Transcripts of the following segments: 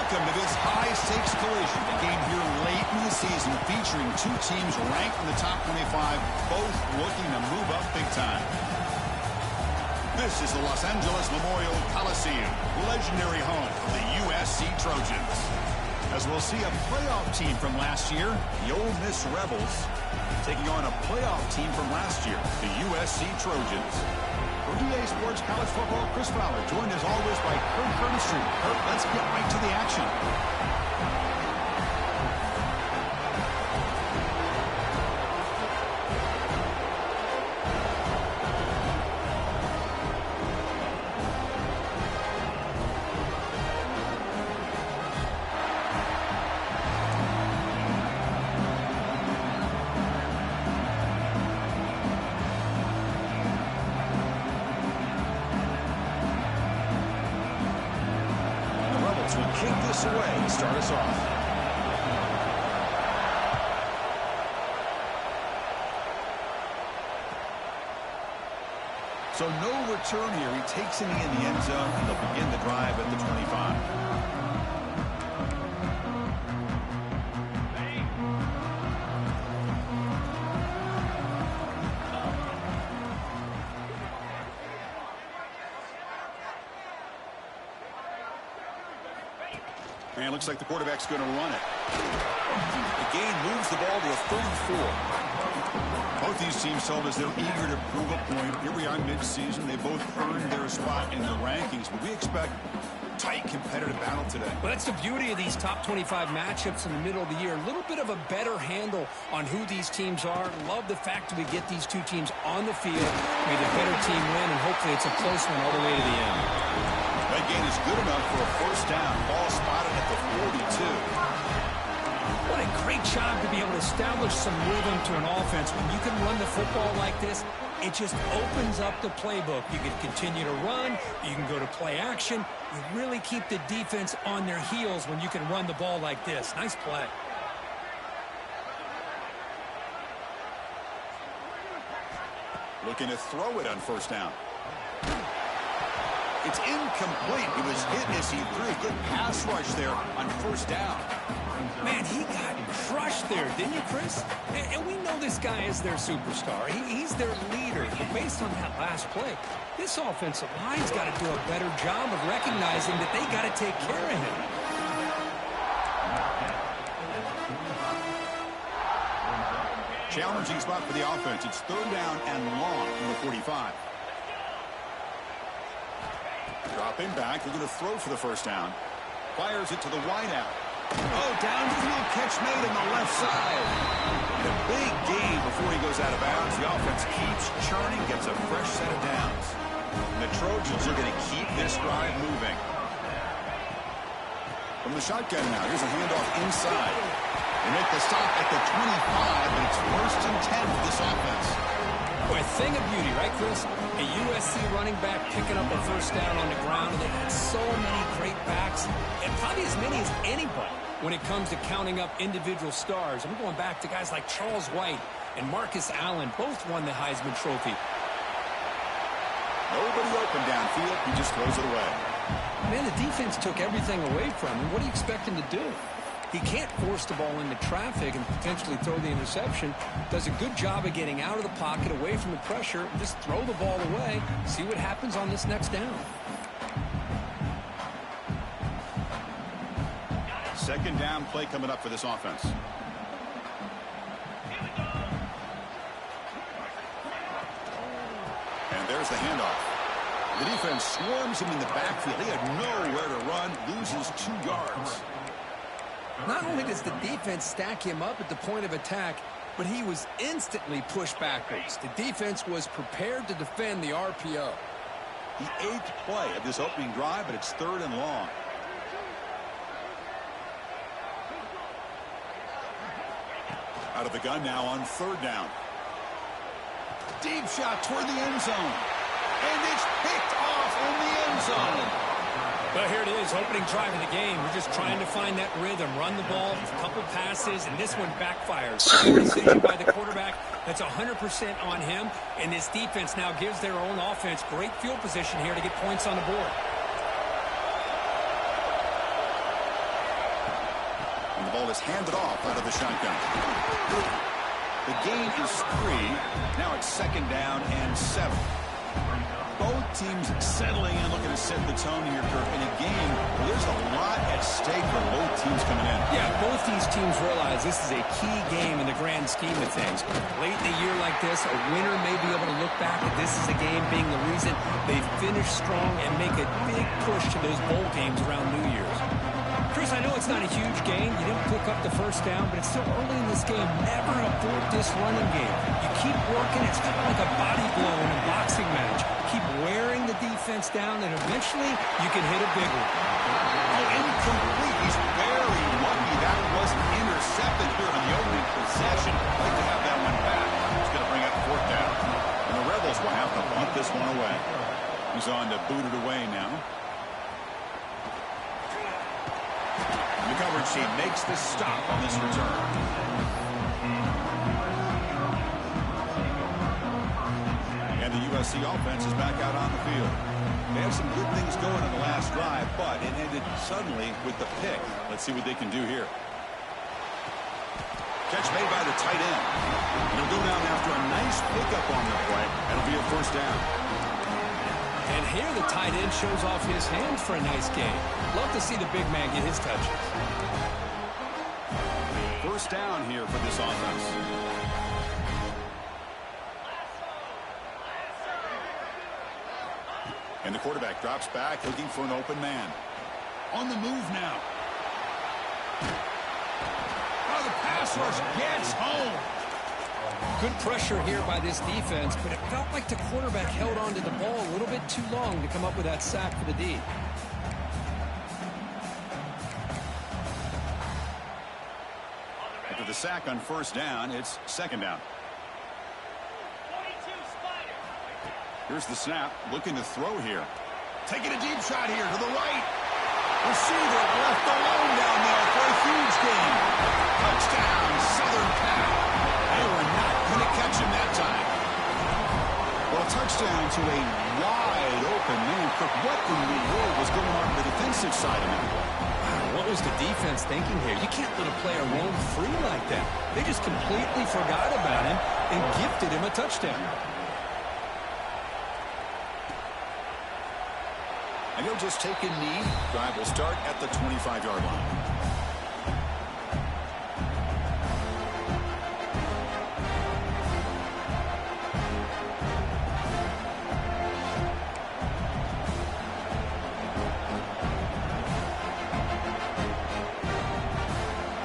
Welcome to this high-stakes collision, a game here late in the season featuring two teams ranked in the top 25, both looking to move up big time. This is the Los Angeles Memorial Coliseum, legendary home of the USC Trojans. As we'll see a playoff team from last year, the Ole Miss Rebels, taking on a playoff team from last year, the USC Trojans. For EA Sports College Football, Chris Fowler, joined as always by Kurt Curtis. Kurt, let's get right to the action. Kick this away and start us off. So no return here. He takes it in the end zone, and they'll begin the drive at the 25. And looks like the quarterback's going to run it. The gain moves the ball to a 34. Both these teams told us they're eager to prove a point. Here we are mid-season. They both earned their spot in the rankings, but we expect tight competitive battle today. Well, that's the beauty of these top 25 matchups in the middle of the year. A little bit of a better handle on who these teams are. Love the fact that we get these two teams on the field. May the better team win, and hopefully it's a close one all the way to the end. That gain is good enough for a first down. Ball spotted at the 42. What a great job to be able to establish some rhythm to an offense. When you can run the football like this, it just opens up the playbook. You can continue to run. You can go to play action. You really keep the defense on their heels when you can run the ball like this. Nice play. Looking to throw it on first down. It's incomplete. He was hit as he threw a good pass rush there on first down. Man, he got crushed there, didn't you, Chris? And we know this guy is their superstar. He's their leader. But based on that last play, this offensive line's got to do a better job of recognizing that they got to take care of him. Challenging spot for the offense. It's third down and long from the 45. Dropping back, they're going to throw for the first down. Fires it to the wideout. Oh, down to the little catch made on the left side. And a big gain before he goes out of bounds. The offense keeps churning, gets a fresh set of downs. And the Trojans are going to keep this drive moving. From the shotgun now, here's a handoff inside. They make the stop at the 25, and it's first and 10 for this offense. Boy, a thing of beauty, right, Chris? A USC running back picking up a first down on the ground, and they had so many great backs, and probably as many as anybody when it comes to counting up individual stars. I'm going back to guys like Charles White and Marcus Allen, both won the Heisman Trophy. Nobody open downfield, he just throws it away. Man, the defense took everything away from him. What do you expect him to do? He can't force the ball into traffic and potentially throw the interception. Does a good job of getting out of the pocket, away from the pressure. Just throw the ball away. See what happens on this next down. Second down play coming up for this offense. And there's the handoff. The defense swarms him in the backfield. He had nowhere to run, loses 2 yards. Not only does the defense stack him up at the point of attack, but he was instantly pushed backwards. The defense was prepared to defend the RPO. The 8th play of this opening drive, but it's third and long. Out of the gun now on third down. Deep shot toward the end zone. And it's picked off in the end zone. Well, here it is, opening drive of the game. We're just trying to find that rhythm, run the ball, a couple passes, and this one backfires. Poor decision by the quarterback. That's 100% on him, and this defense now gives their own offense great field position here to get points on the board. pass handed off out of the shotgun. The gain is 3. Now it's 2nd down and 7. Both teams settling in, looking to set the tone here, Kirk, in a game where there's a lot at stake for both teams coming in. Yeah, both these teams realize this is a key game in the grand scheme of things. Late in a year like this, a winner may be able to look back at this as a game being the reason they finish strong and make a big push to those bowl games around New Year's. Chris, I know it's not a huge gain. You didn't pick up the first down, but it's still early in this game. Never abort this running game. You keep working. It's kind of like a body blow in a boxing match. Keep wearing the defense down, and eventually you can hit a big one. Oh, incomplete. He's very lucky that was intercepted here in the opening possession. Like to have that one back. He's going to bring up 4th down. And the Rebels will have to bunt this one away. He's on to boot it away now. The coverage team makes the stop on this return. And the USC offense is back out on the field. They have some good things going on the last drive, but it ended suddenly with the pick. Let's see what they can do here. Catch made by the tight end. He'll go down after a nice pickup on the play. That'll be a 1st down. And here the tight end shows off his hands for a nice game. Love to see the big man get his touches. 1st down here for this offense. And the quarterback drops back, looking for an open man. On the move now. Oh, the pass rush gets home. Good pressure here by this defense, but it felt like the quarterback held on to the ball a little bit too long to come up with that sack for the D. After the sack on 1st down, it's 2nd down. Here's the snap, looking to throw here. Taking a deep shot here to the right. Receiver left alone down there for a huge gain. Touchdown, Southern Cal. They were not going to catch him that time. Well, a touchdown to a wide open man. What in the world was going on the defensive side of that ball? What was the defense thinking here? You can't let a player roam free like that. They just completely forgot about him and gifted him a touchdown. And he'll just take a knee. Drive will start at the 25-yard line.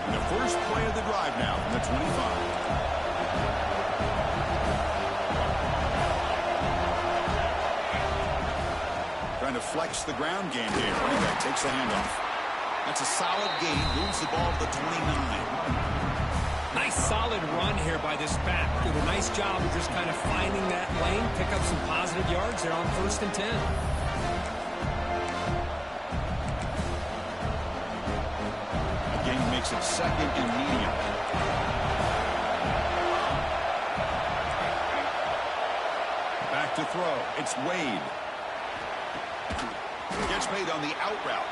And the first play of the drive now from the 25. Trying to flex the ground game here. Running back takes the handoff. That's a solid gain. Moves the ball to the 29. Nice solid run here by this back. Did a nice job of just kind of finding that lane, pick up some positive yards there on 1st and 10. Again, makes it 2nd and medium. Back to throw. It's Wade. Gets made on the out route.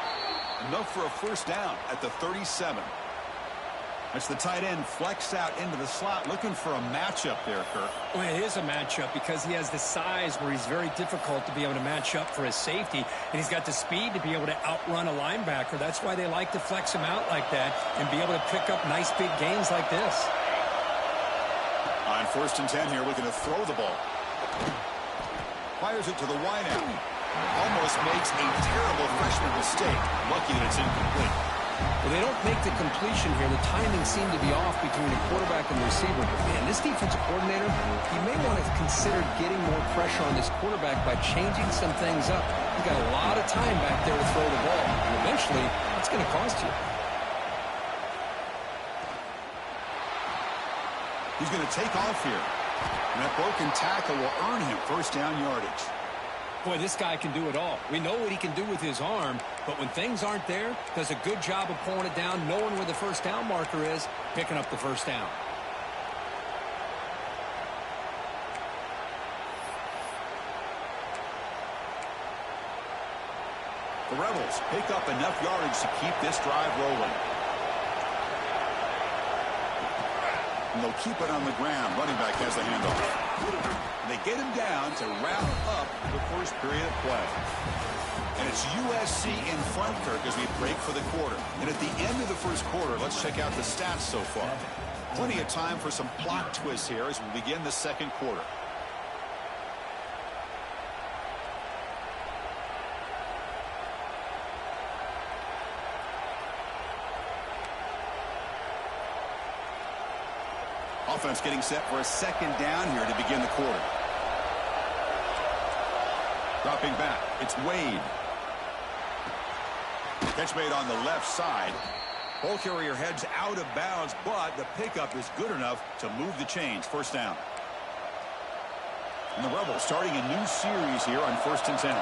Enough for a 1st down at the 37. That's the tight end flexed out into the slot, looking for a matchup there, Kirk. Well, it is a matchup because he has the size where he's very difficult to be able to match up for his safety, and he's got the speed to be able to outrun a linebacker. That's why they like to flex him out like that and be able to pick up nice big gains like this. On 1st and 10 here, looking to throw the ball. Fires it to the wideout. Almost makes a terrible freshman mistake. Lucky that it's incomplete. Well, they don't make the completion here. The timing seemed to be off between the quarterback and the receiver. But, man, this defensive coordinator, he may want to consider getting more pressure on this quarterback by changing some things up. He's got a lot of time back there to throw the ball. And eventually, it's going to cost you. He's going to take off here. And that broken tackle will earn him 1st down yardage. Boy, this guy can do it all. We know what he can do with his arm, but when things aren't there, does a good job of pulling it down, knowing where the 1st down marker is, picking up the 1st down. The Rebels pick up enough yardage to keep this drive rolling. And they'll keep it on the ground. Running back has the handoff. And they get him down to wrap up the first period of play. And it's USC in front, Kirk, as we break for the quarter. And at the end of the first quarter, let's check out the stats so far. Plenty of time for some plot twists here as we begin the second quarter. Offense getting set for a second down here to begin the quarter. Dropping back, it's Wade. Catch made on the left side. Ball carrier heads out of bounds, but the pickup is good enough to move the chains. First down. And the Rebels starting a new series here on 1st and 10.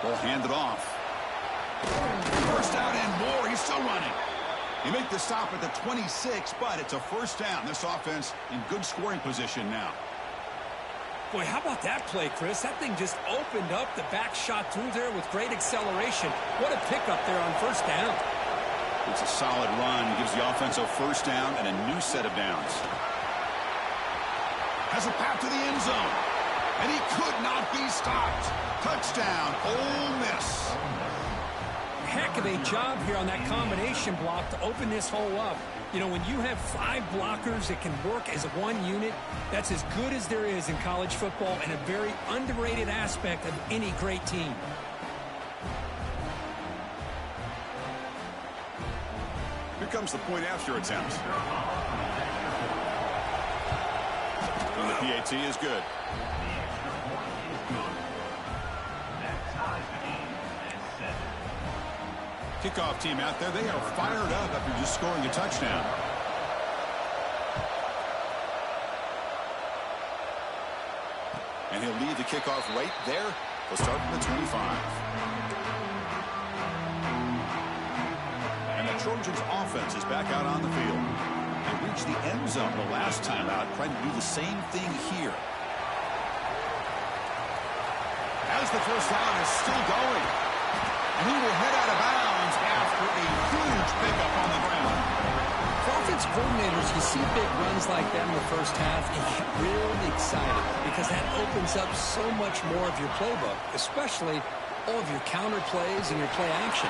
Ball handed off. First down and more. He's still running. You make the stop at the 26, but it's a first down. This offense in good scoring position now. Boy, how about that play, Chris? That thing just opened up. The back shot through there with great acceleration. What a pickup there on first down. It's a solid run. Gives the offense a first down and a new set of downs. Has a path to the end zone. And he could not be stopped. Touchdown, Ole Miss. Heck of a job here on that combination block to open this hole up. You know, when you have 5 blockers that can work as one unit, that's as good as there is in college football and a very underrated aspect of any great team. Here comes the point after attempt. And the PAT is good. Kickoff team out there, they are fired up after just scoring a touchdown. And he'll lead the kickoff right there. They'll start from the 25. And the Trojans offense is back out on the field. They reached the end zone the last time out, trying to do the same thing here. As the first down is still going. And he will head out of bounds after a huge pickup on the ground. For offense coordinators, you see big runs like that in the first half, and you get really excited because that opens up so much more of your playbook, especially all of your counter plays and your play action.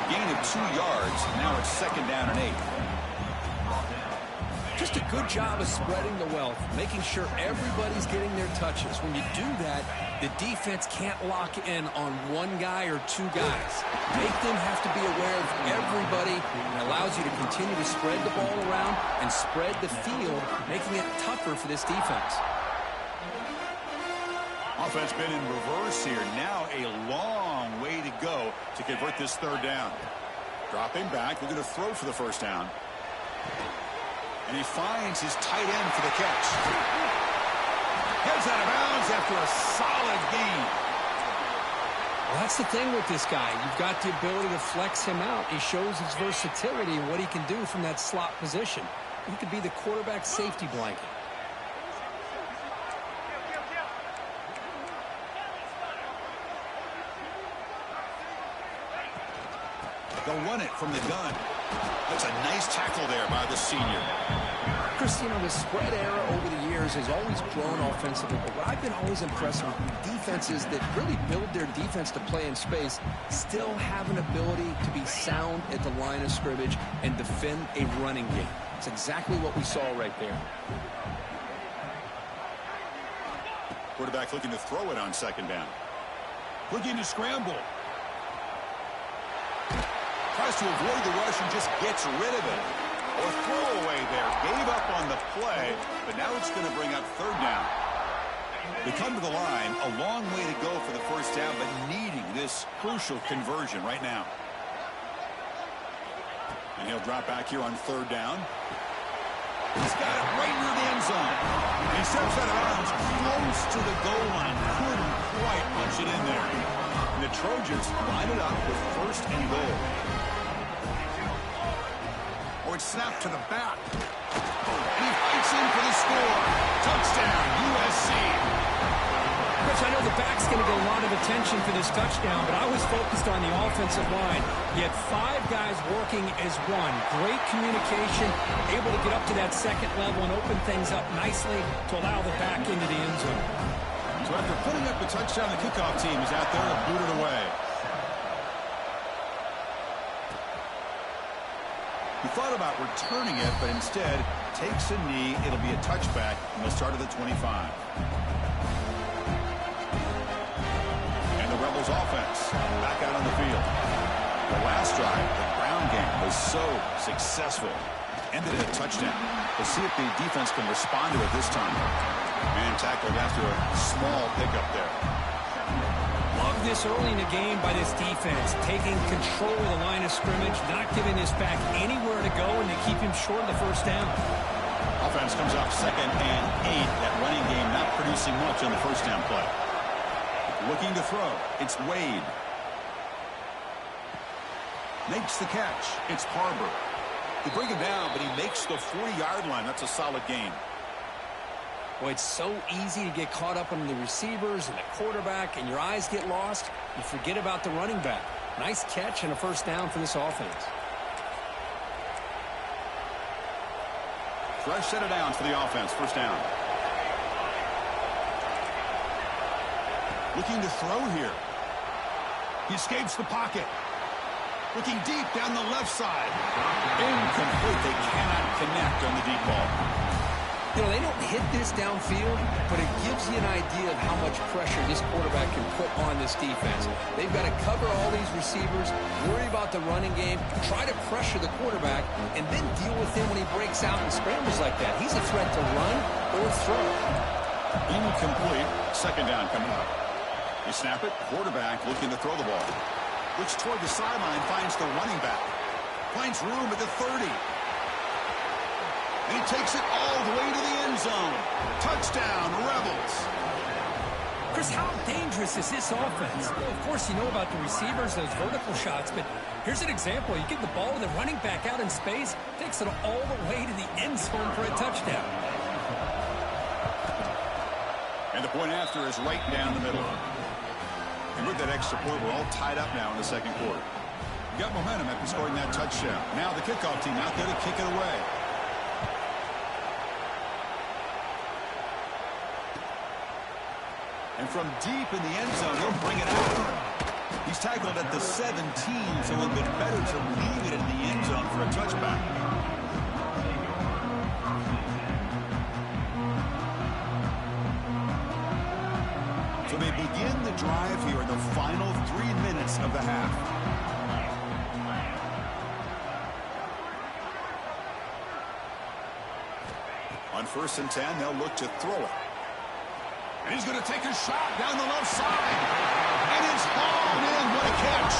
Gain of 2 yards. Now it's second down and 8. Just a good job of spreading the wealth, making sure everybody's getting their touches. When you do that, the defense can't lock in on one guy or 2 guys. Make them have to be aware of everybody. It allows you to continue to spread the ball around and spread the field, making it tougher for this defense. Offense been in reverse here. Now a long way to go to convert this third down. Dropping back, looking to throw for the first down. And he finds his tight end for the catch. Heads out of bounds after a solid gain. Well, that's the thing with this guy. You've got the ability to flex him out. He shows his versatility and what he can do from that slot position. He could be the quarterback safety blanket. They'll run it from the gun. That's a nice tackle there by the senior. Chris, you know, the spread era over the years has always grown offensively, but what I've been always impressed with defenses that really build their defense to play in space still have an ability to be sound at the line of scrimmage and defend a running game. It's exactly what we saw right there. Quarterback looking to throw it on second down. Looking to scramble. Tries to avoid the rush and just gets rid of it. Or throwaway there. Gave up on the play, but now it's going to bring up third down. They come to the line. A long way to go for the first down, but needing this crucial conversion right now. And he'll drop back here on third down. He's got it right near the end zone. And he steps out of bounds close to the goal line. Couldn't quite punch it in there. And the Trojans line it up with first and goal. Or it's snapped to the back. And he fights in for the score. Touchdown, USC. Chris, I know the back's going to get a lot of attention for this touchdown, but I was focused on the offensive line. He had 5 guys working as one. Great communication, able to get up to that second level and open things up nicely to allow the back into the end zone. So after putting up the touchdown, the kickoff team is out there and booted away. He thought about returning it, but instead takes a knee. It'll be a touchback, and they'll start at the 25. And the Rebels offense back out on the field. The last drive, the ground game, was so successful. Ended in a touchdown. We'll see if the defense can respond to it this time. Man tackled after a small pickup there. Love this early in the game by this defense, taking control of the line of scrimmage, not giving this back anywhere to go, and to keep him short of the first down. Offense comes out 2nd and 8. That running game not producing much on the first down play. Looking to throw. It's Wade. Makes the catch. It's Harbor. They bring him down, but he makes the 40-yard line. That's a solid gain. Well, it's so easy to get caught up on the receivers and the quarterback, and your eyes get lost. You forget about the running back. Nice catch and a first down for this offense. Fresh set of downs for the offense. First down. Looking to throw here. He escapes the pocket. Looking deep down the left side. Incomplete. They cannot connect on the deep ball. You know, they don't hit this downfield, but it gives you an idea of how much pressure this quarterback can put on this defense. They've got to cover all these receivers, worry about the running game, try to pressure the quarterback, and then deal with him when he breaks out and scrambles like that. He's a threat to run or throw. Incomplete. Second down coming up. You snap it. Quarterback looking to throw the ball. Looks toward the sideline, finds the running back. Finds room at the 30. And he takes it all the way to the end zone. Touchdown, Rebels. Chris, how dangerous is this offense? Well, of course, you know about the receivers, those vertical shots, but here's an example. You get the ball to the running back out in space, takes it all the way to the end zone for a touchdown. And the point after is right down the middle. And with that extra point, we're all tied up now in the second quarter. We got momentum after scoring that touchdown. Now the kickoff team out there to kick it away. And from deep in the end zone, he'll bring it out. He's tackled at the 17, so it would have been better to leave it in the end zone for a touchback. So they begin the drive here in the final 3 minutes of the half. On 1st and 10, they'll look to throw it. And he's going to take a shot down the left side. And it's hauled in. What a catch.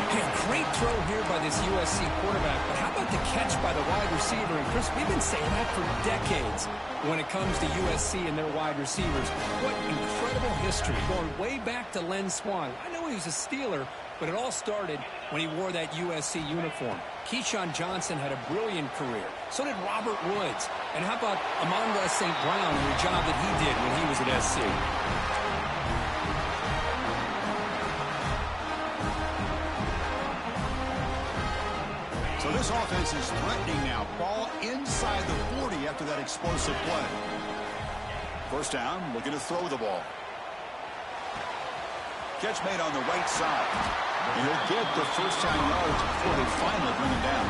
Hey, great throw here by this USC quarterback. But how about the catch by the wide receiver? And, Chris, we've been saying that for decades when it comes to USC and their wide receivers. What incredible history, going way back to Len Swan. I know he was a Steeler, but it all started when he wore that USC uniform. Keyshawn Johnson had a brilliant career. So did Robert Woods. And how about Amon-Ra St. Brown and the job that he did when he was at SC? So this offense is threatening now. Ball inside the 40 after that explosive play. First down, looking to throw the ball. Catch made on the right side. And he'll get the first down yards before they finally bring him down.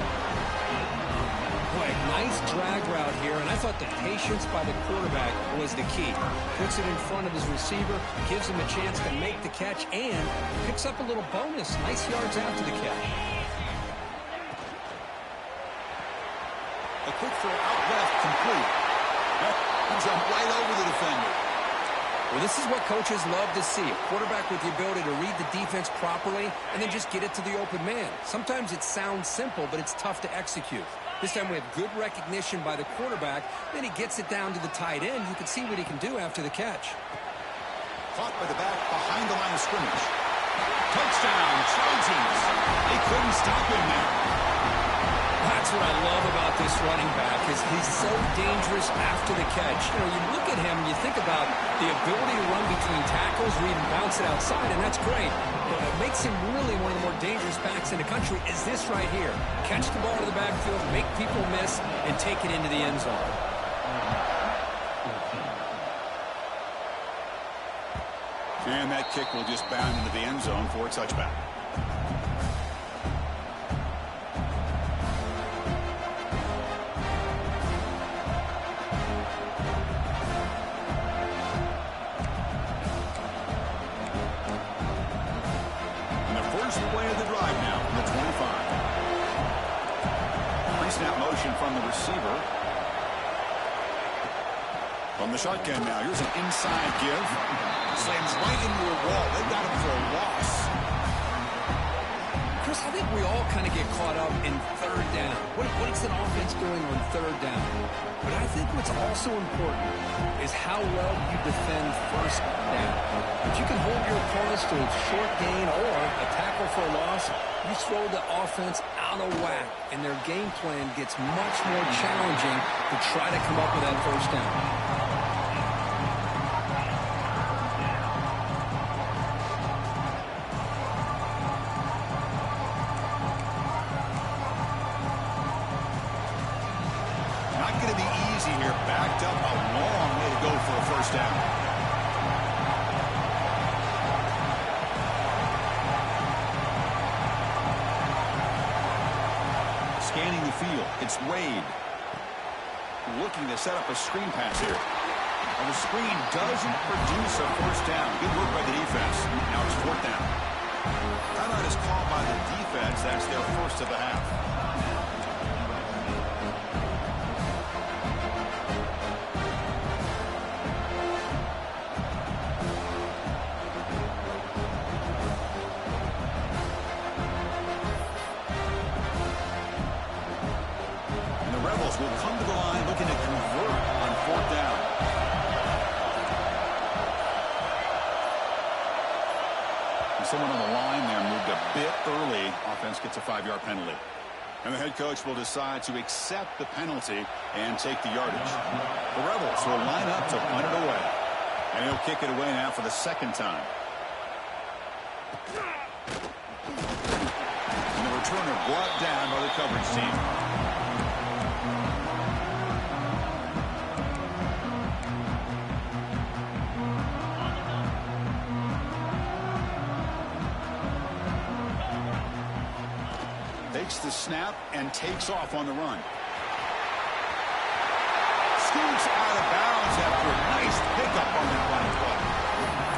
Boy, nice drag route here, and I thought the patience by the quarterback was the key. Puts it in front of his receiver, gives him a chance to make the catch, and picks up a little bonus. Nice yards after the catch. A quick throw out left, complete. He jumped right over the defender. Well, this is what coaches love to see. A quarterback with the ability to read the defense properly and then just get it to the open man. Sometimes it sounds simple, but it's tough to execute. This time we have good recognition by the quarterback. Then he gets it down to the tight end. You can see what he can do after the catch. Caught by the back behind the line of scrimmage. Touchdown, Trojans. They couldn't stop him there. That's what I love about this running back is he's so dangerous after the catch. You know, you look at him and you think about the ability to run between tackles or even bounce it outside, and that's great. But what makes him really one of the more dangerous backs in the country is this right here. Catch the ball to the backfield, make people miss, and take it into the end zone. And that kick will just bound into the end zone for a touchback. And the first play of the drive now from the 25. Pre-snap motion from the receiver. From the shotgun now, here's an inside give. Slams right into a wall. They got him for a loss. Chris, I think we all kind of get caught up in third down. What is an offense doing on third down? But I think what's also important is how well you defend first down. If you can hold your opponents to a short gain or a tackle for a loss, you throw the offense out of whack, and their game plan gets much more challenging to try to come up with that first down. Scanning the field, it's Wade. Looking to set up a screen pass here. And the screen doesn't produce a first down. Good work by the defense. Now it's fourth down. Timeout is called by the defense. That's their first of the half. Will come to the line looking to convert on fourth down. And someone on the line there moved a bit early. Offense gets a 5-yard penalty. And the head coach will decide to accept the penalty and take the yardage. The Rebels will line up to punt it away. And he'll kick it away now for the second time. And the returner brought down by the coverage team. Takes the snap and takes off on the run. Scoots out of bounds after a nice pickup on that line play.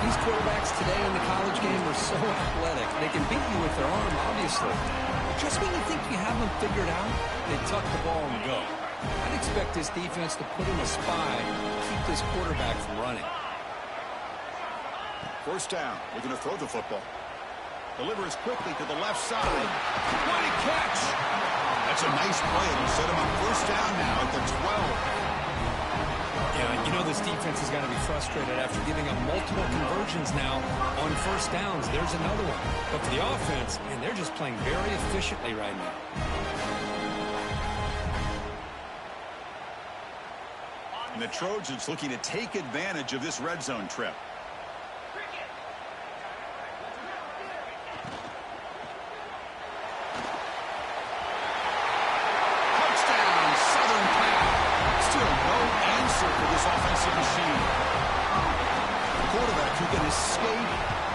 These quarterbacks today in the college game are so athletic. They can beat you with their arm, obviously. Just when you think you have them figured out, they tuck the ball and go. I'd expect this defense to put in a spy and keep this quarterback from running. First down. We're going to throw the football. Delivers quickly to the left side. What a catch! That's a nice play. He set him on first down now at the 12. Yeah, you know this defense has got to be frustrated after giving up multiple conversions now on first downs. There's another one. But for the offense, man, they're just playing very efficiently right now. And the Trojans looking to take advantage of this red zone trip. Offensive machine. The quarterback who can escape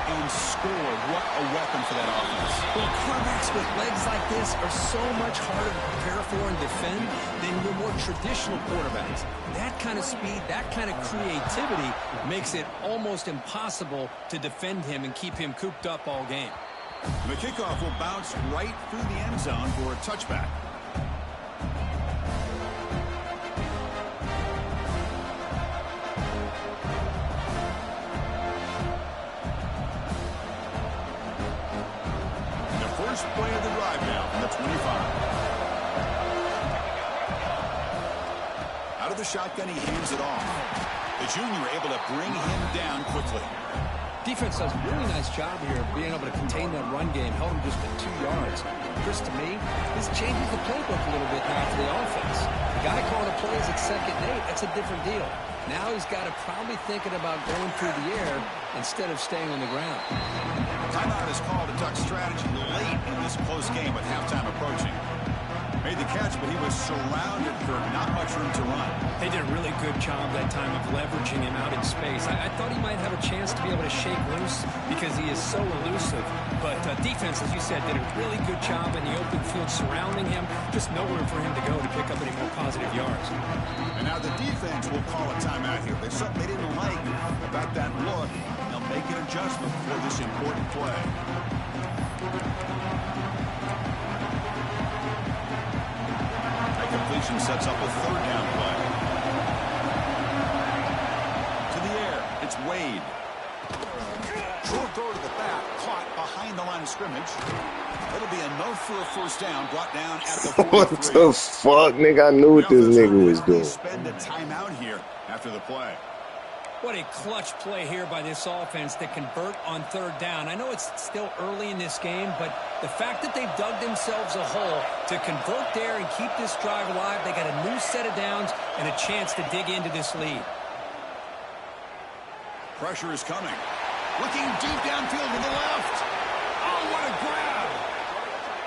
and score. What a weapon for that offense. Well, quarterbacks with legs like this are so much harder to prepare for and defend than your more traditional quarterbacks. That kind of speed, that kind of creativity makes it almost impossible to defend him and keep him cooped up all game. The kickoff will bounce right through the end zone for a touchback. First play of the drive now from the 25. Out of the shotgun, he hands it off. The junior able to bring him down quickly. Defense does a really nice job here of being able to contain that run game, held him just at 2 yards. Chris, to me, this changes the playbook a little bit now for the offense. The guy calling the plays at 2nd and 8, that's a different deal. Now he's got to probably thinking about going through the air instead of staying on the ground. Timeout is called to duck strategy late in this close game with halftime approaching. Made the catch, but he was surrounded for not much room to run. They did a really good job that time of leveraging him out in space. I thought he might have a chance to be able to shake loose because he is so elusive. But defense, as you said, did a really good job in the open field surrounding him. Just nowhere for him to go to pick up any more positive yards. And now the defense will call a timeout here. There's something they didn't like about that look. They'll make an adjustment for this important play. Completion sets up a 3rd down play. To the air, it's Wade. Short throw to the back, caught behind the line of scrimmage. It'll be enough for a 1st down, brought down at the 43. What the fuck, nigga? I knew what this nigga was doing. Spend a timeout here after the play. What a clutch play here by this offense to convert on 3rd down. I know it's still early in this game, but the fact that they've dug themselves a hole to convert there and keep this drive alive, they got a new set of downs and a chance to dig into this lead. Pressure is coming. Looking deep downfield to the left. Oh, what a grab.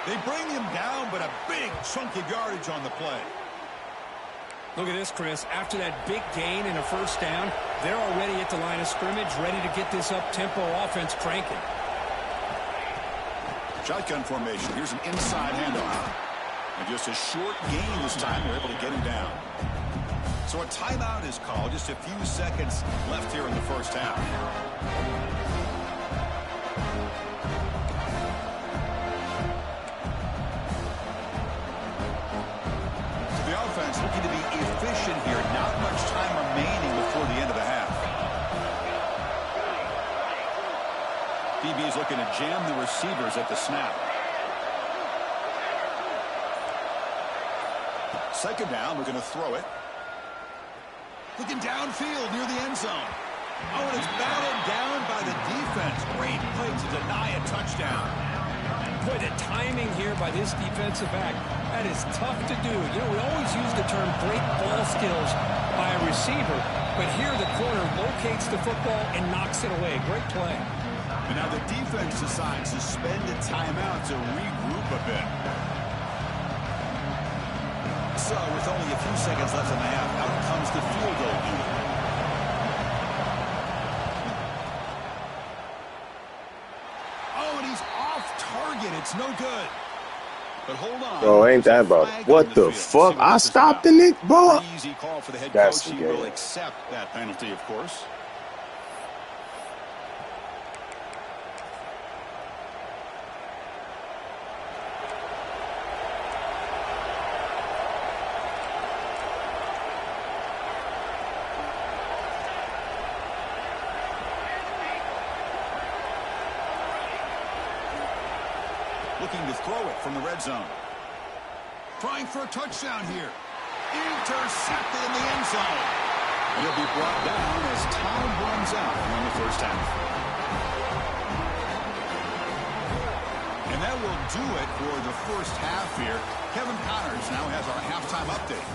They bring him down, but a big chunk of yardage on the play. Look at this, Chris. After that big gain and a 1st down, they're already at the line of scrimmage, ready to get this up-tempo offense cranking. Shotgun formation. Here's an inside handoff. And just a short gain this time. They're able to get him down. So a timeout is called. Just a few seconds left here in the 1st half. Looking to be efficient here. Not much time remaining before the end of the half. DB is looking to jam the receivers at the snap. 2nd down, we're going to throw it. Looking downfield near the end zone. Oh, and it's battled down by the defense. Great play to deny a touchdown. Boy, the timing here by this defensive back, that is tough to do. You know, we always use the term great ball skills by a receiver, but here the corner locates the football and knocks it away. Great play. And now the defense decides to spend a timeout to regroup a bit. So, with only a few seconds left in the half, out comes the field goal unit. It's no good. But hold on. Bro, ain't that about what the fuck? I stopped in it, bro. Easy call for the head That's coach. He will accept that penalty, of course. Looking to throw it from the red zone. Trying for a touchdown here. Intercepted in the end zone. And he'll be brought down as time runs out in the 1st half. And that will do it for the 1st half here. Kevin Connors now has our halftime update.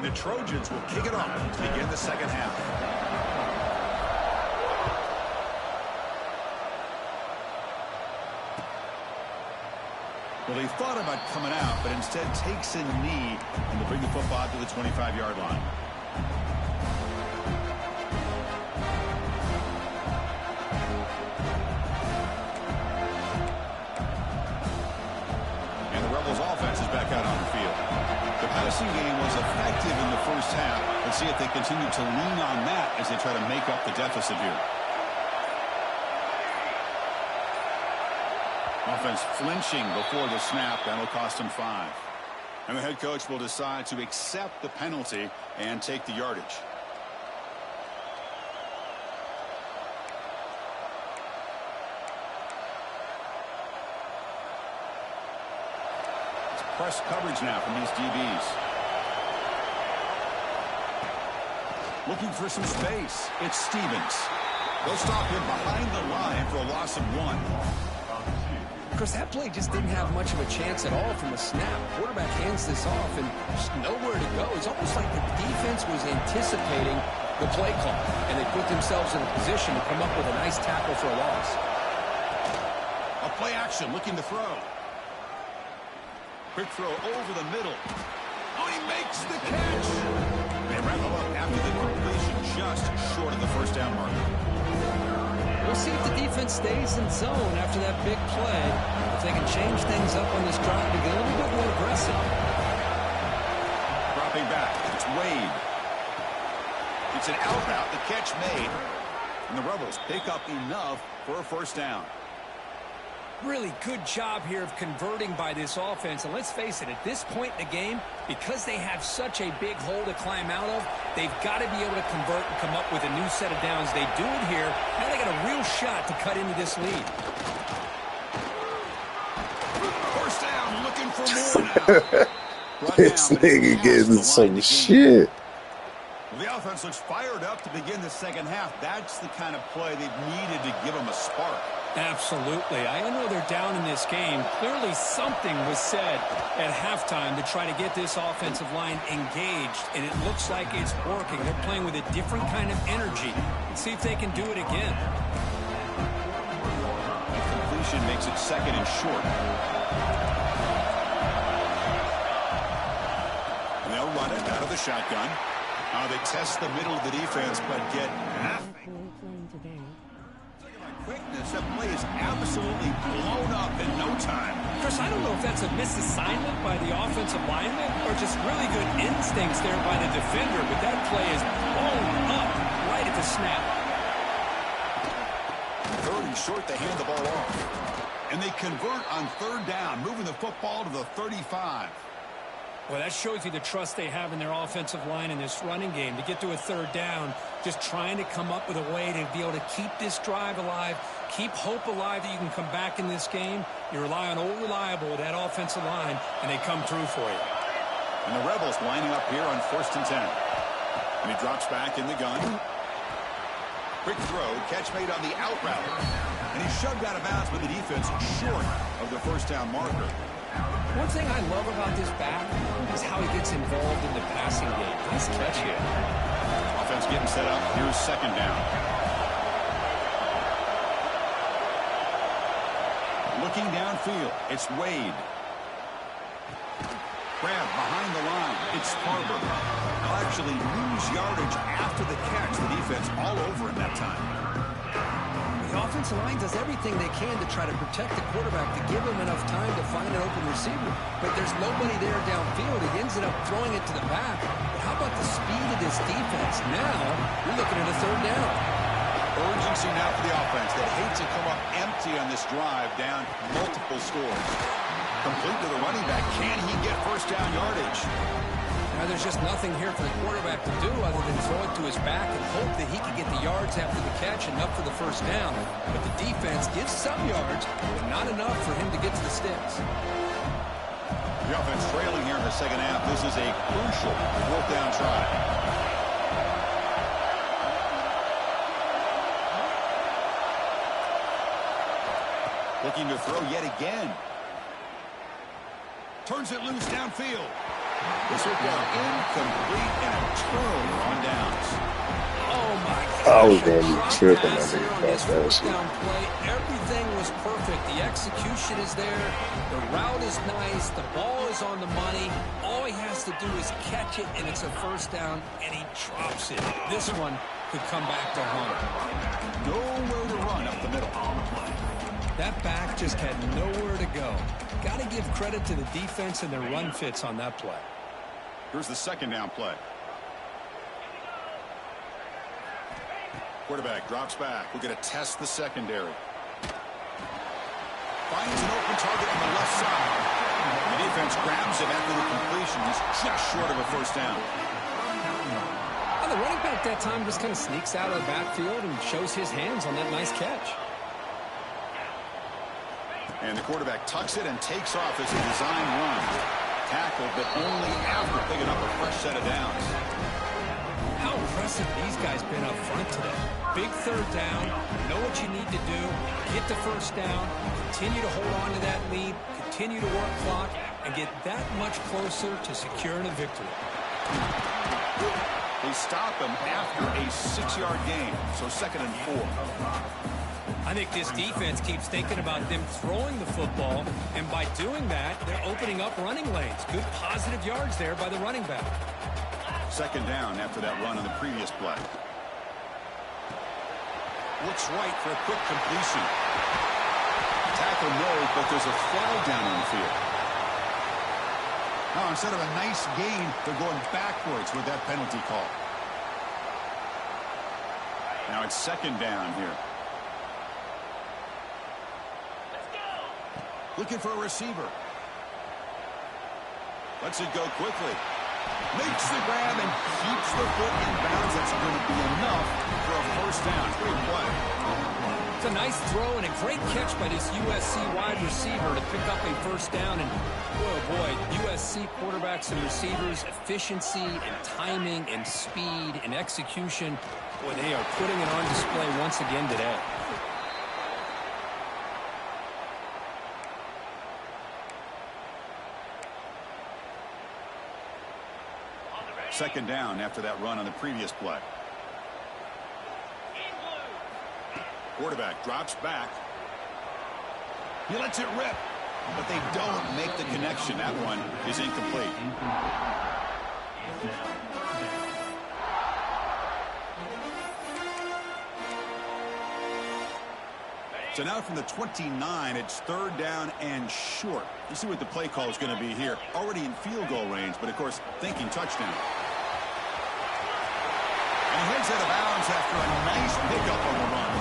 The Trojans will kick it off to begin the 2nd half. Well, they thought about coming out, but instead takes a knee and to bring the football to the 25-yard line. And the Rebels offense is back out on the field. The passing game was effective in the 1st half. Let's see if they continue to lean on that as they try to make up the deficit here. Offense flinching before the snap. That'll cost him 5. And the head coach will decide to accept the penalty and take the yardage. press coverage now from these DBs. Looking for some space. It's Stevens. They'll stop him behind the line for a loss of 1. Of course, that play just didn't have much of a chance at all from the snap. Quarterback hands this off and just nowhere to go. It's almost like the defense was anticipating the play call, and they put themselves in a position to come up with a nice tackle for a loss. A play action, looking to throw. Quick throw over the middle. Oh, he makes the catch. They wrap him up after the completion, just short of the first down marker. We'll see if the defense stays in zone after that big play. If they can change things up on this drive to get a little bit more aggressive. Dropping back, it's Wade. It's an out route, the catch made. And the Rebels pick up enough for a first down. Really good job here of converting by this offense. And let's face it, at this point in the game, because they have such a big hole to climb out of, they've got to be able to convert and come up with a new set of downs. They do it here. Now they got a real shot to cut into this lead. First down, looking for more now. This nigga getting some shit. The offense looks fired up to begin the second half. That's the kind of play they've needed to give them a spark. Absolutely. I know they're down in this game. Clearly something was said at halftime to try to get this offensive line engaged, and it looks like it's working. They're playing with a different kind of energy. Let's see if they can do it again. That completion makes it second and short. And they'll run it out of the shotgun. They test the middle of the defense, but get nothing. Quickness, that play is absolutely blown up in no time. Chris, I don't know if that's a misassignment by the offensive lineman or just really good instincts there by the defender, but that play is blown up right at the snap. Third and short, they hand the ball off. And they convert on third down, moving the football to the 35. Well, that shows you the trust they have in their offensive line in this running game. To get to a third down, just trying to come up with a way to be able to keep this drive alive, keep hope alive that you can come back in this game. You rely on old reliable, that offensive line, and they come through for you. And the Rebels lining up here on 1st and 10. And he drops back in the gun. Quick throw, catch made on the out route. And he's shoved out of bounds by the defense short of the first down marker. One thing I love about this back is how he gets involved in the passing game. Nice catch here. Offense getting set up. Here's second down. Looking downfield, it's Wade. Grab behind the line. It's Farber. They'll actually lose yardage after the catch. The defense all over him that time. The offensive line does everything they can to try to protect the quarterback, to give him enough time to find an open receiver. But there's nobody there downfield. He ends up throwing it to the back. But how about the speed of this defense? Now, you're looking at a third down. Urgency now for the offense. They hate to come up empty on this drive, down multiple scores. Complete to the running back. Can he get first down yardage? Now, there's just nothing here for the quarterback to do other than throw it to his back and hope that he can get the yards after the catch enough for the first down. But the defense gives some yards, but not enough for him to get to the sticks. The offense trailing here in the second half. This is a crucial fourth down try. Looking to throw yet again. Turns it loose downfield. This will go incomplete and a turnover on downs. Oh, my gosh. I was going to be tripping on that shit. Everything was perfect. The execution is there. The route is nice. The ball is on the money. All he has to do is catch it, and it's a first down, and he drops it. This one could come back to haunt. Nowhere to run up the middle. That back just had nowhere to go. Got to give credit to the defense and their run fits on that play. Here's the second down play. Quarterback drops back. We're going to test the secondary. Finds an open target on the left side. The defense grabs him after the completion. He's just short of a first down. And the running back that time just kind of sneaks out of the backfield and shows his hands on that nice catch. And the quarterback tucks it and takes off as a design run. tackle, but only after picking up a fresh set of downs. How impressive these guys been up front today. Big third down, know what you need to do, get the first down, continue to hold on to that lead, continue to work clock, and get that much closer to securing a victory. They stop him after a 6-yard gain, so 2nd and 4. I think this defense keeps thinking about them throwing the football, and by doing that, they're opening up running lanes. Good positive yards there by the running back. 2nd down after that run on the previous play. Looks right for a quick completion. Tackle no, but there's a flag down on the field. Now, instead of a nice gain, they're going backwards with that penalty call. Now it's 2nd down here. Looking for a receiver. Lets it go quickly. Makes the grab and keeps the foot in bounds. That's going to be enough for a first down. Great play. It's a nice throw and a great catch by this USC wide receiver to pick up a first down. And boy, USC quarterbacks and receivers, efficiency and timing and speed and execution. Boy, they are putting it on display once again today. Second down after that run on the previous play. Quarterback drops back. He lets it rip, but they don't make the connection. That one is incomplete. So now from the 29, it's 3rd down and short. You see what the play call is going to be here. Already in field goal range, but of course thinking touchdown. And he heads out of bounds after a nice pickup on the run.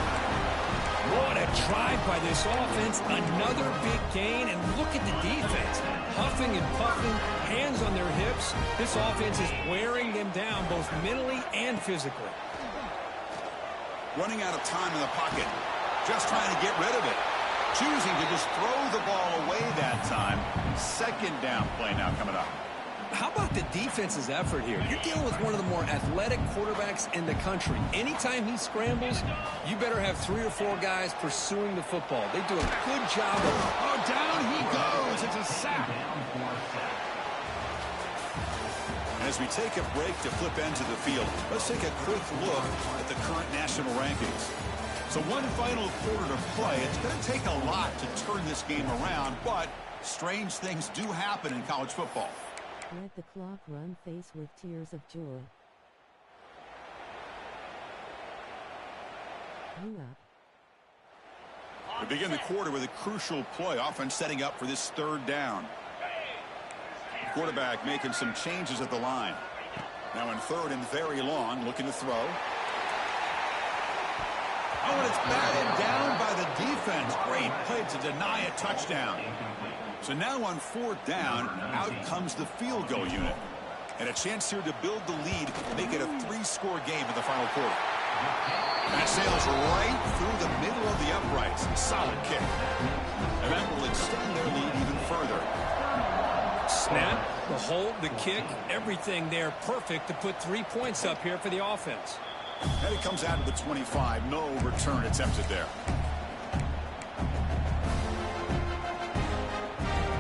What a drive by this offense. Another big gain, and look at the defense. Huffing and puffing, hands on their hips. This offense is wearing them down both mentally and physically. Running out of time in the pocket. Just trying to get rid of it. Choosing to just throw the ball away that time. 2nd down play now coming up. How about the defense's effort here? You're dealing with one of the more athletic quarterbacks in the country. Anytime he scrambles, you better have 3 or 4 guys pursuing the football. They do a good job of... Oh, down he goes. It's a sack. As we take a break to flip ends of the field, let's take a quick look at the current national rankings. So one final quarter to play. It's going to take a lot to turn this game around, but strange things do happen in college football. Let the clock run, face with tears of joy. You up. We begin the quarter with a crucial play, offense setting up for this 3rd down. Quarterback making some changes at the line. Now in 3rd and very long, looking to throw. Oh, and it's batted down by the defense. Great play to deny a touchdown. So now on 4th down, out comes the field goal unit. And a chance here to build the lead, make it a 3-score game in the final quarter. That sails right through the middle of the uprights. Solid kick. And that will extend their lead even further. Snap, the hold, the kick, everything there perfect to put 3 points up here for the offense. And it comes out of the 25. No return attempted there.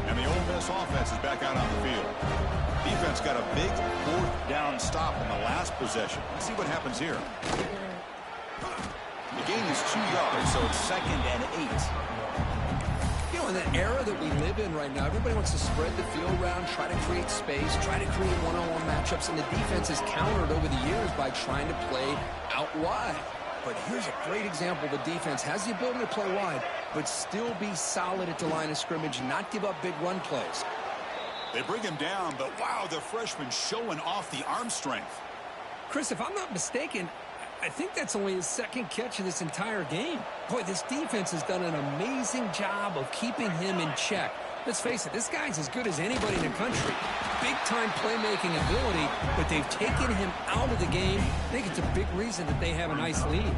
And the Ole Miss offense is back out on the field. Defense got a big 4th down stop in the last possession. Let's see what happens here. The gain is 2 yards, so it's 2nd and 8. You know, in the era that we live in right now, everybody wants to spread the field around, try to create space, try to create one-on-one matchups, and the defense has countered over the years by trying to play out wide. But here's a great example. The defense has the ability to play wide, but still be solid at the line of scrimmage and not give up big run plays. They bring him down, but wow, the freshman showing off the arm strength. Chris, if I'm not mistaken, I think that's only his 2nd catch of this entire game. Boy, this defense has done an amazing job of keeping him in check. Let's face it, this guy's as good as anybody in the country. Big-time playmaking ability, but they've taken him out of the game. I think it's a big reason that they have a nice lead.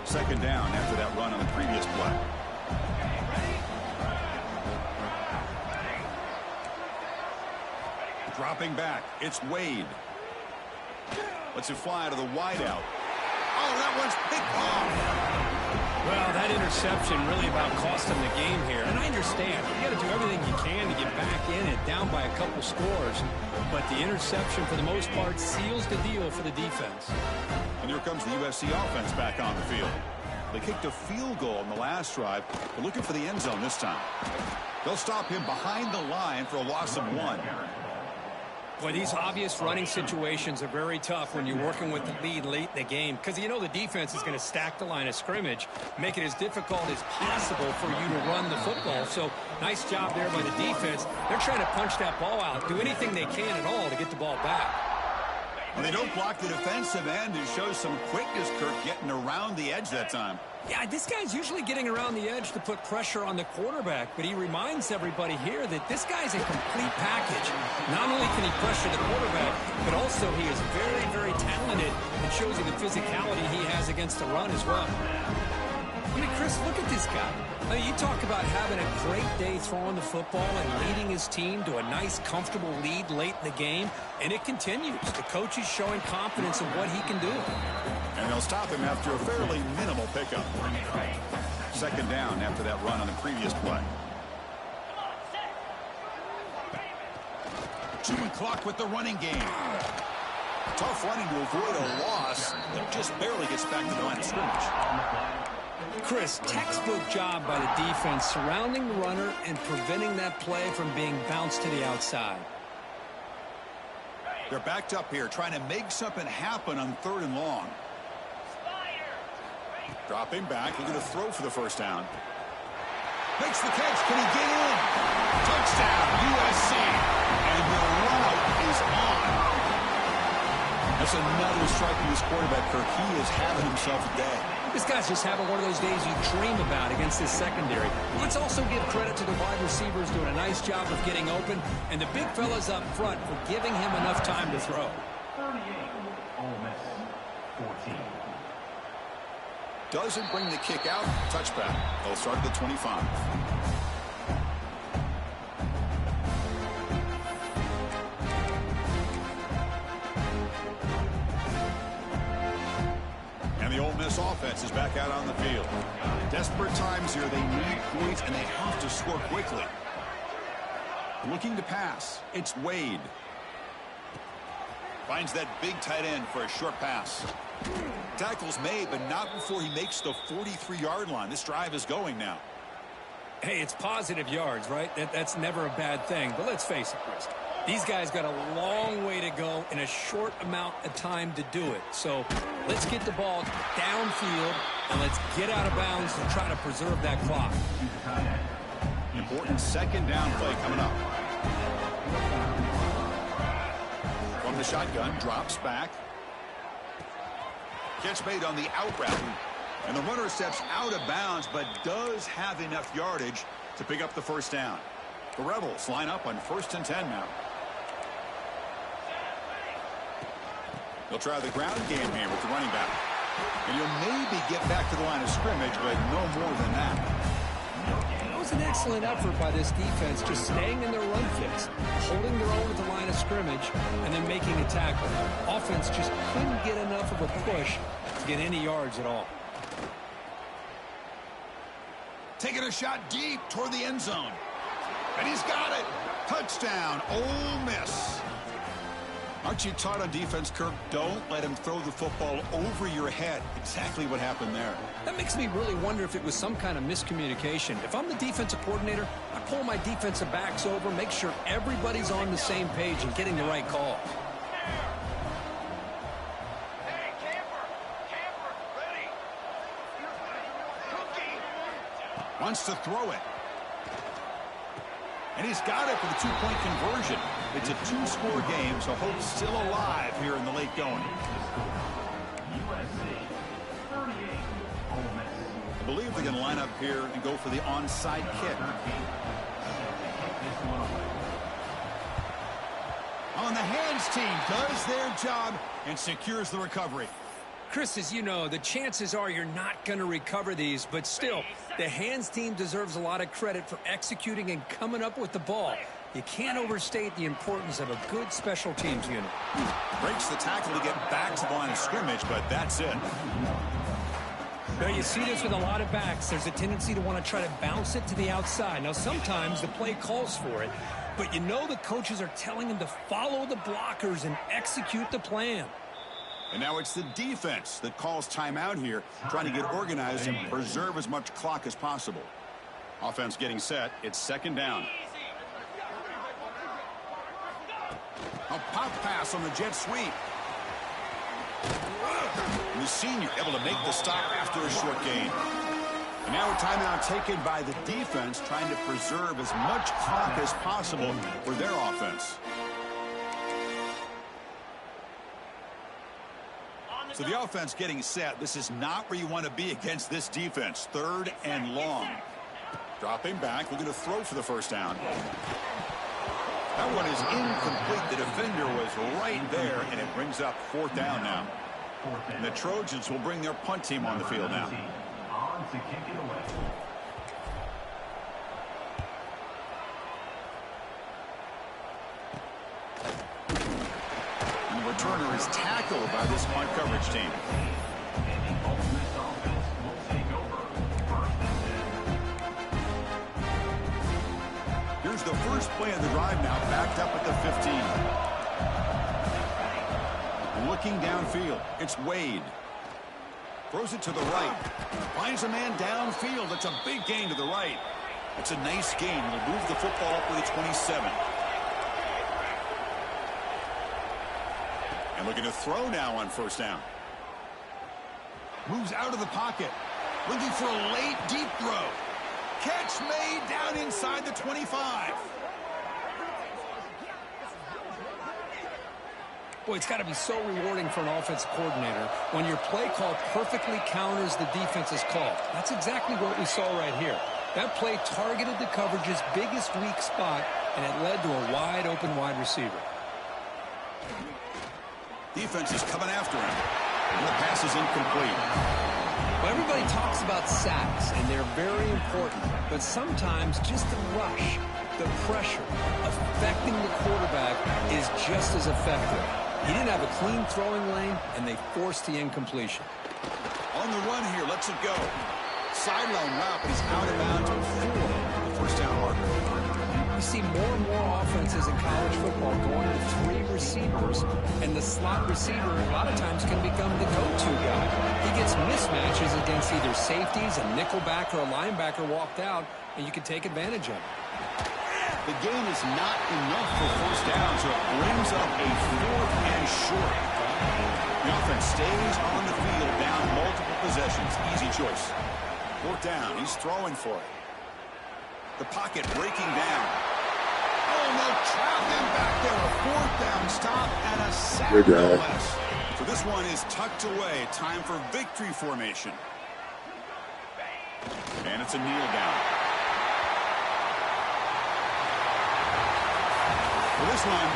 2nd down after that run on the previous play. Dropping back, it's Wade. Lets it fly to the wideout. Oh, that one's picked off. Well, that interception really about cost them the game here. And I understand. You got to do everything you can to get back in it, down by a couple scores. But the interception, for the most part, seals the deal for the defense. And here comes the USC offense back on the field. They kicked a field goal in the last drive. They're looking for the end zone this time. They'll stop him behind the line for a loss of 1. Boy, these obvious running situations are very tough when you're working with the lead late in the game, because you know the defense is going to stack the line of scrimmage, make it as difficult as possible for you to run the football. So nice job there by the defense. They're trying to punch that ball out, do anything they can at all to get the ball back. When they don't block the defensive end, it shows some quickness, Kirk, getting around the edge that time. Yeah, this guy's usually getting around the edge to put pressure on the quarterback, but he reminds everybody here that this guy's a complete package. Not only can he pressure the quarterback, but also he is very, very talented and shows you the physicality he has against the run as well. I mean, Chris, look at this guy. I mean, you talk about having a great day throwing the football and leading his team to a nice, comfortable lead late in the game, and it continues. The coach is showing confidence in what he can do. And they'll stop him after a fairly minimal pickup. Second down after that run on the previous play. Chewing clock with the running game. Tough running to avoid a loss. That just barely gets back to the line of scrimmage. Chris, textbook job by the defense surrounding the runner and preventing that play from being bounced to the outside. They're backed up here trying to make something happen on 3rd and long. Dropping back, looking to throw for the first down. Makes the catch. Can he get in? Touchdown, USC. And the route is on. That's another strike from this quarterback, Kirk. He is having himself a day. This guy's just having one of those days you dream about against this secondary. Let's also give credit to the wide receivers doing a nice job of getting open, and the big fellas up front for giving him enough time to throw. 38, Ole Miss, 14. Doesn't bring the kick out. Touchback. They'll start at the 25. And the Ole Miss offense is back out on the field. Desperate times here. They need points, and they have to score quickly. Looking to pass. It's Wade. Finds that big tight end for a short pass. Tackle's made, but not before he makes the 43-yard line. This drive is going now. Hey, it's positive yards, right? That's never a bad thing. But let's face it, Chris. These guys got a long way to go in a short amount of time to do it. So let's get the ball downfield, and let's get out of bounds to try to preserve that clock. Important second down play coming up. From the shotgun, drops back. Catch made on the out route. And the runner steps out of bounds, but does have enough yardage to pick up the first down. The Rebels line up on 1st and 10 now. They'll try the ground game here with the running back. And you'll maybe get back to the line of scrimmage, but no more than that. It was an excellent effort by this defense, just staying in their run fix, holding their own at the line of scrimmage, and then making a tackle. Offense just couldn't get enough of a push to get any yards at all. Taking a shot deep toward the end zone. And he's got it. Touchdown, Ole Miss. Aren't you taught on defense, Kirk? Don't let him throw the football over your head. Exactly what happened there. That makes me really wonder if it was some kind of miscommunication. If I'm the defensive coordinator, I pull my defensive backs over, make sure everybody's on the same page and getting the right call. Wants to throw it. And he's got it for the two-point conversion. It's a two-score game, so hope's still alive here in the late going. I believe they're going to line up here and go for the onside kick. On the hands team does their job and secures the recovery. Chris, as you know, the chances are you're not going to recover these, but still, the hands team deserves a lot of credit for executing and coming up with the ball. You can't overstate the importance of a good special teams unit. Breaks the tackle to get back to the line of scrimmage, but that's it. Now, you see this with a lot of backs. There's a tendency to want to try to bounce it to the outside. Now, sometimes the play calls for it, but you know the coaches are telling them to follow the blockers and execute the plan. And now it's the defense that calls timeout here, trying to get organized and preserve as much clock as possible. Offense getting set. It's second down. A pop pass on the jet sweep. And the senior able to make the stop after a short gain. And now a timeout taken by the defense, trying to preserve as much clock as possible for their offense. So the offense getting set. This is not where you want to be against this defense. Third and long. Dropping back. We're going to throw for the first down. That one is incomplete. The defender was right there, and it brings up fourth down now. And the Trojans will bring their punt team on the field now. On to kick it away. And the returner is tackled by this punt coverage team. Here's the first play of the drive now, backed up at the 15. Looking downfield, it's Wade. Throws it to the right. Finds a man downfield. It's a big gain to the right. It's a nice gain. Will move the football up to the 27. And looking to throw now on first down. Moves out of the pocket. Looking for a late deep throw. Catch made down inside the 25. Boy, it's got to be so rewarding for an offensive coordinator when your play call perfectly counters the defense's call. That's exactly what we saw right here. That play targeted the coverage's biggest weak spot, and it led to a wide-open wide receiver. Defense is coming after him. And the pass is incomplete. Well, everybody talks about sacks, and they're very important. But sometimes just the rush, the pressure, affecting the quarterback is just as effective. He didn't have a clean throwing lane, and they forced the incompletion. On the run here, lets it go. Sideline route, he's out of bounds before the first down marker. You see more and more offenses in college football going to three receivers, and the slot receiver a lot of times can become the go-to guy. He gets mismatches against either safeties, a nickelback, or a linebacker walked out, and you can take advantage of it. The gain is not enough for first down, so it brings up a fourth and short. The offense stays on the field down multiple possessions. Easy choice. Fourth down. He's throwing for it. The pocket breaking down. Oh, no, trap him back there. A fourth down stop and a sack no less. So this one is tucked away. Time for victory formation. And it's a kneel down. Well, this one,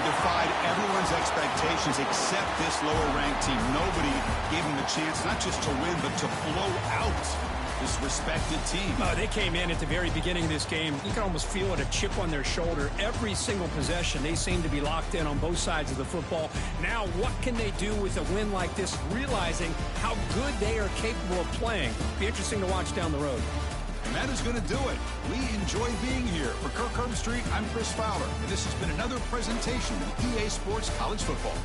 defied everyone's expectations except this lower-ranked team. Nobody gave them the chance not just to win, but to blow out this respected team. They came in at the very beginning of this game. You can almost feel it, a chip on their shoulder. Every single possession, they seem to be locked in on both sides of the football. Now, what can they do with a win like this, realizing how good they are capable of playing? Be interesting to watch down the road. And that is going to do it. We enjoy being here. For Kirk Street, I'm Chris Fowler. And this has been another presentation of EA Sports College Football.